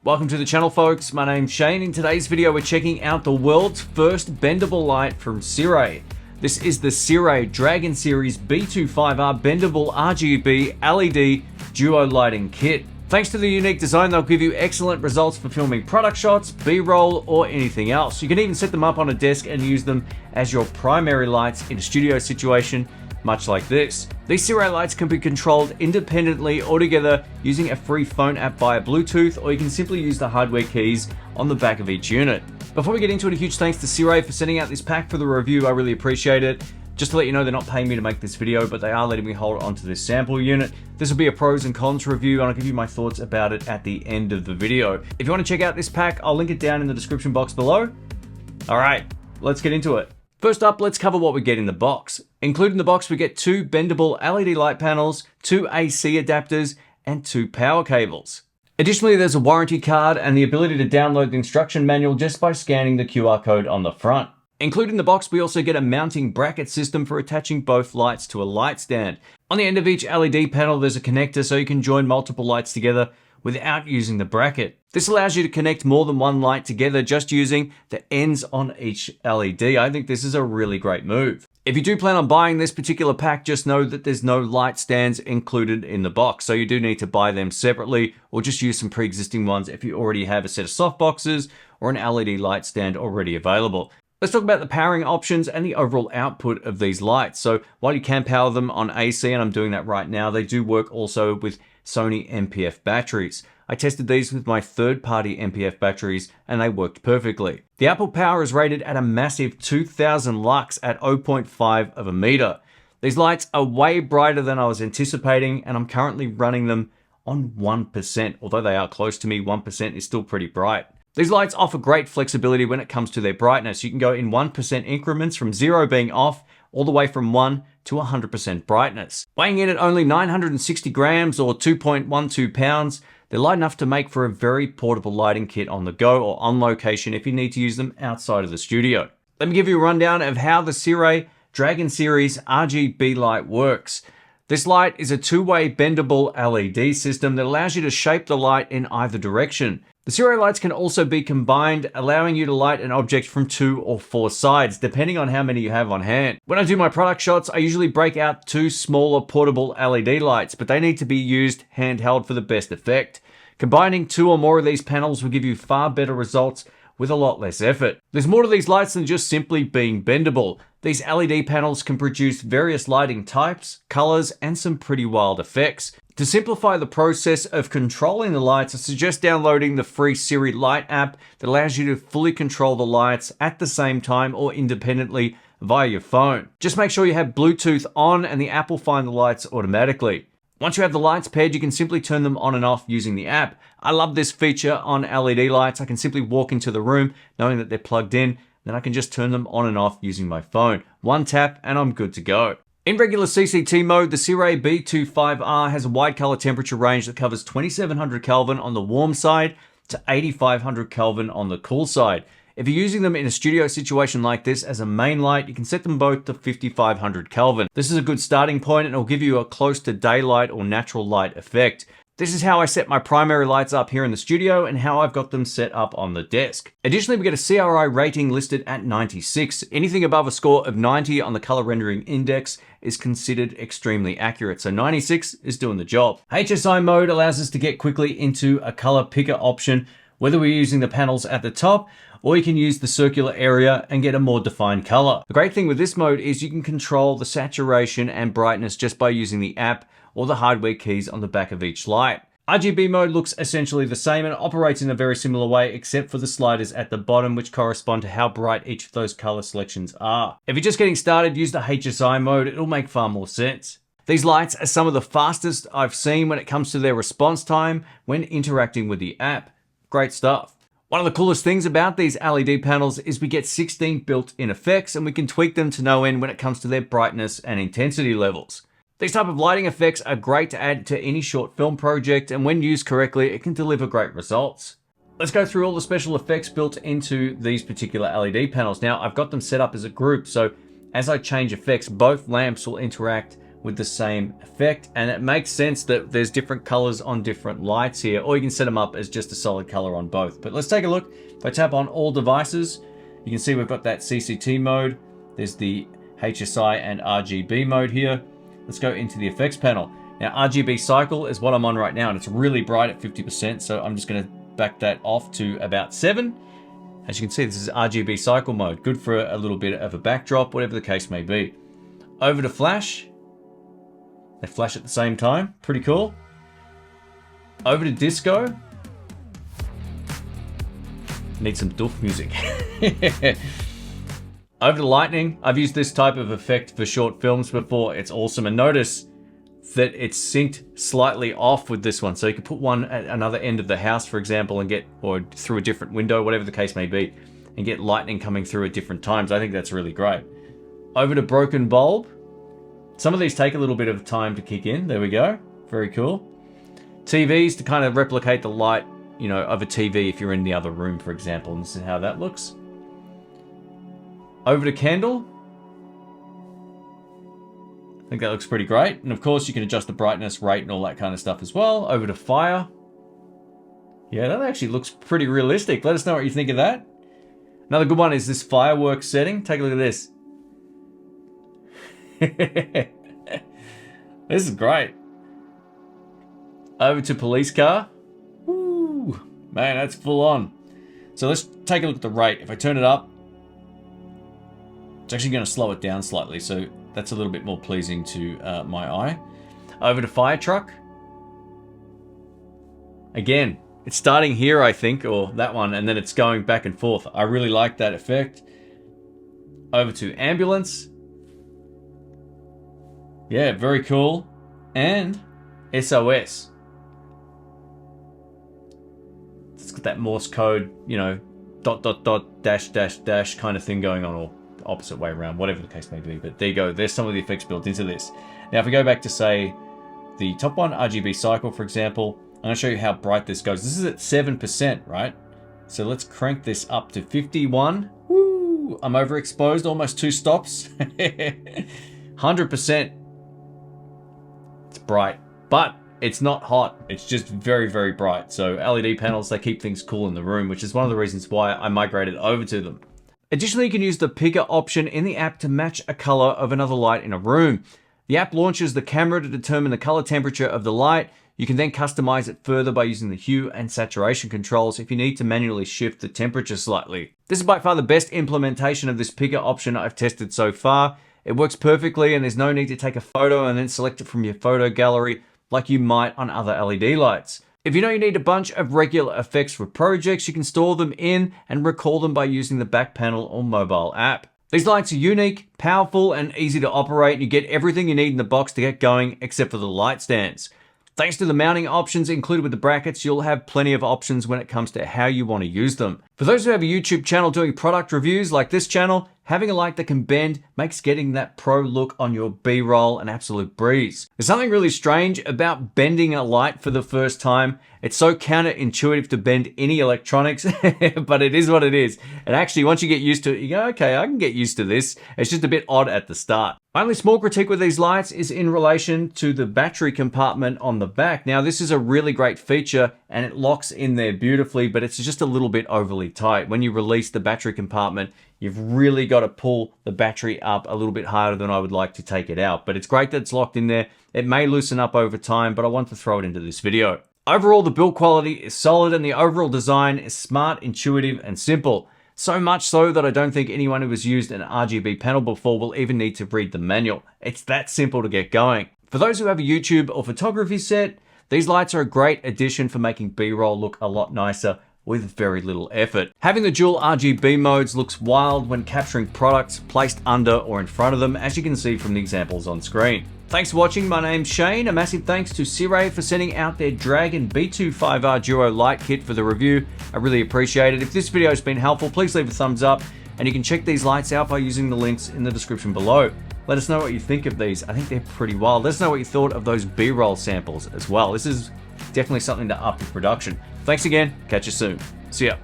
Welcome to the channel, folks. My name's Shane. In today's video, we're checking out the world's first bendable light from Sirui. This is the Sirui Dragon Series B25R bendable RGB LED duo lighting kit. Thanks to the unique design, they'll give you excellent results for filming product shots, B-roll, or anything else. You can even set them up on a desk and use them as your primary lights in a studio situation, much like this. These Sirui lights can be controlled independently or together using a free phone app via Bluetooth, or you can simply use the hardware keys on the back of each unit. Before we get into it, a huge thanks to Sirui for sending out this pack for the review. I really appreciate it. Just to let you know, they're not paying me to make this video, but they are letting me hold onto this sample unit. This will be a pros and cons review, and I'll give you my thoughts about it at the end of the video. If you want to check out this pack, I'll link it down in the description box below. All right, let's get into it. First up, let's cover what we get in the box. Included in the box, we get 2 bendable LED light panels, 2 AC adapters, and 2 power cables. Additionally, there's a warranty card and the ability to download the instruction manual just by scanning the QR code on the front. Included in the box, we also get a mounting bracket system for attaching both lights to a light stand. On the end of each LED panel, there's a connector so you can join multiple lights together without using the bracket. This allows you to connect more than one light together just using the ends on each LED. I think this is a really great move. If you do plan on buying this particular pack, just know that there's no light stands included in the box, so you do need to buy them separately or just use some pre-existing ones if you already have a set of soft boxes or an LED light stand already available. Let's talk about the powering options and the overall output of these lights. So while you can power them on AC, and I'm doing that right now, they do work also with Sony MPF batteries. I tested these with my third-party MPF batteries and they worked perfectly. The output power is rated at a massive 2000 lux at 0.5 of a meter. These lights are way brighter than I was anticipating, and I'm currently running them on 1%. Although they are close to me, 1% is still pretty bright. These lights offer great flexibility when it comes to their brightness. You can go in 1% increments from 0 being off all the way from 1 to 100% brightness. Weighing in at only 960 grams or 2.12 pounds, they're light enough to make for a very portable lighting kit on the go or on location if you need to use them outside of the studio. Let me give you a rundown of how the Sirui Dragon Series RGB light works. This light is a two-way bendable LED system that allows you to shape the light in either direction. The Sirui lights can also be combined, allowing you to light an object from 2 or 4 sides, depending on how many you have on hand. When I do my product shots, I usually break out 2 smaller portable LED lights, but they need to be used handheld for the best effect. Combining 2 or more of these panels will give you far better results with a lot less effort. There's more to these lights than just simply being bendable. These LED panels can produce various lighting types, colors, and some pretty wild effects. To simplify the process of controlling the lights, I suggest downloading the free Sirui Light app that allows you to fully control the lights at the same time or independently via your phone. Just make sure you have Bluetooth on and the app will find the lights automatically. Once you have the lights paired, you can simply turn them on and off using the app. I love this feature on LED lights. I can simply walk into the room knowing that they're plugged in, then I can just turn them on and off using my phone. One tap and I'm good to go. In regular CCT mode, the Sirui B25R has a wide color temperature range that covers 2700 Kelvin on the warm side to 8500 Kelvin on the cool side. If you're using them in a studio situation like this as a main light, you can set them both to 5500 Kelvin. This is a good starting point and it'll give you a close to daylight or natural light effect. This is how I set my primary lights up here in the studio and how I've got them set up on the desk. Additionally, we get a CRI rating listed at 96. Anything above a score of 90 on the color rendering index is considered extremely accurate. So 96 is doing the job. HSI mode allows us to get quickly into a color picker option, whether we're using the panels at the top or you can use the circular area and get a more defined color. The great thing with this mode is you can control the saturation and brightness just by using the app or the hardware keys on the back of each light. RGB mode looks essentially the same and operates in a very similar way except for the sliders at the bottom, which correspond to how bright each of those color selections are. If you're just getting started, use the HSI mode. It'll make far more sense. These lights are some of the fastest I've seen when it comes to their response time when interacting with the app. Great stuff. One of the coolest things about these LED panels is we get 16 built-in effects and we can tweak them to no end when it comes to their brightness and intensity levels. These type of lighting effects are great to add to any short film project, and when used correctly, it can deliver great results. Let's go through all the special effects built into these particular LED panels. Now, I've got them set up as a group, so as I change effects, both lamps will interact with the same effect. And it makes sense that there's different colors on different lights here, or you can set them up as just a solid color on both. But let's take a look. If I tap on all devices, you can see we've got that CCT mode. There's the HSI and RGB mode here. Let's go into the effects panel. Now, RGB cycle is what I'm on right now, and it's really bright at 50%, so I'm just gonna back that off to about 7. As you can see, this is RGB cycle mode. Good for a little bit of a backdrop, whatever the case may be. Over to flash. They flash at the same time, pretty cool. Over to disco. Need some doof music. Over to lightning. I've used this type of effect for short films before. It's awesome. And notice that it's synced slightly off with this one. So you can put one at another end of the house, for example, and get, or through a different window, whatever the case may be, and get lightning coming through at different times. I think that's really great. Over to broken bulb. Some of these take a little bit of time to kick in. There we go. Very cool. TVs to kind of replicate the light, you know, of a TV if you're in the other room, for example. And this is how that looks. Over to candle. I think that looks pretty great. And of course you can adjust the brightness, rate, and all that kind of stuff as well. Over to fire. Yeah, that actually looks pretty realistic. Let us know what you think of that. Another good one is this fireworks setting. Take a look at this. This is great. Over to police car. Woo, man, that's full on. So let's take a look at the rate. If I turn it up, it's actually going to slow it down slightly, so that's a little bit more pleasing to my eye. Over to fire truck. Again, it's starting here, I think, or that one, and then it's going back and forth. I really like that effect. Over to ambulance. Yeah, very cool. And SOS. It's got that Morse code, you know, ... dash kind of thing going on, or opposite way around, whatever the case may be. But there you go, there's some of the effects built into this. Now if we go back to, say, the top one, RGB cycle, for example, I'm going to show you how bright this goes. This is at 7%, right? So let's crank this up to 51. Woo! I'm overexposed, almost 2 stops. 100%. It's bright, but it's not hot. It's just very, very bright. So LED panels, they keep things cool in the room, which is one of the reasons why I migrated over to them. Additionally, you can use the picker option in the app to match a color of another light in a room. The app launches the camera to determine the color temperature of the light. You can then customize it further by using the hue and saturation controls if you need to manually shift the temperature slightly. This is by far the best implementation of this picker option I've tested so far. It works perfectly and there's no need to take a photo and then select it from your photo gallery like you might on other LED lights. If you know you need a bunch of regular effects for projects, you can store them in and recall them by using the back panel or mobile app. These lights are unique, powerful, and easy to operate. You get everything you need in the box to get going except for the light stands. Thanks to the mounting options included with the brackets, you'll have plenty of options when it comes to how you want to use them. For those who have a YouTube channel doing product reviews like this channel, having a light that can bend makes getting that pro look on your B-roll an absolute breeze. There's something really strange about bending a light for the first time. It's so counterintuitive to bend any electronics, but it is what it is. And actually, once you get used to it, you go, okay, I can get used to this. It's just a bit odd at the start. My only small critique with these lights is in relation to the battery compartment on the back. Now, this is a really great feature and it locks in there beautifully, but it's just a little bit overly tight. When you release the battery compartment, you've really got to pull the battery up a little bit harder than I would like to take it out. But it's great that it's locked in there. It may loosen up over time, but I want to throw it into this video. Overall, the build quality is solid and the overall design is smart, intuitive, and simple. So much so that I don't think anyone who has used an RGB panel before will even need to read the manual. It's that simple to get going. For those who have a YouTube or photography set, these lights are a great addition for making B-roll look a lot nicer with very little effort. Having the dual RGB modes looks wild when capturing products placed under or in front of them, as you can see from the examples on screen. Thanks for watching, my name's Shane. A massive thanks to Sirui for sending out their Dragon B25R Duo light kit for the review. I really appreciate it. If this video has been helpful, please leave a thumbs up, and you can check these lights out by using the links in the description below. Let us know what you think of these. I think they're pretty wild. Let us know what you thought of those B-roll samples as well. This is definitely something to up your production. Thanks again. Catch you soon. See ya.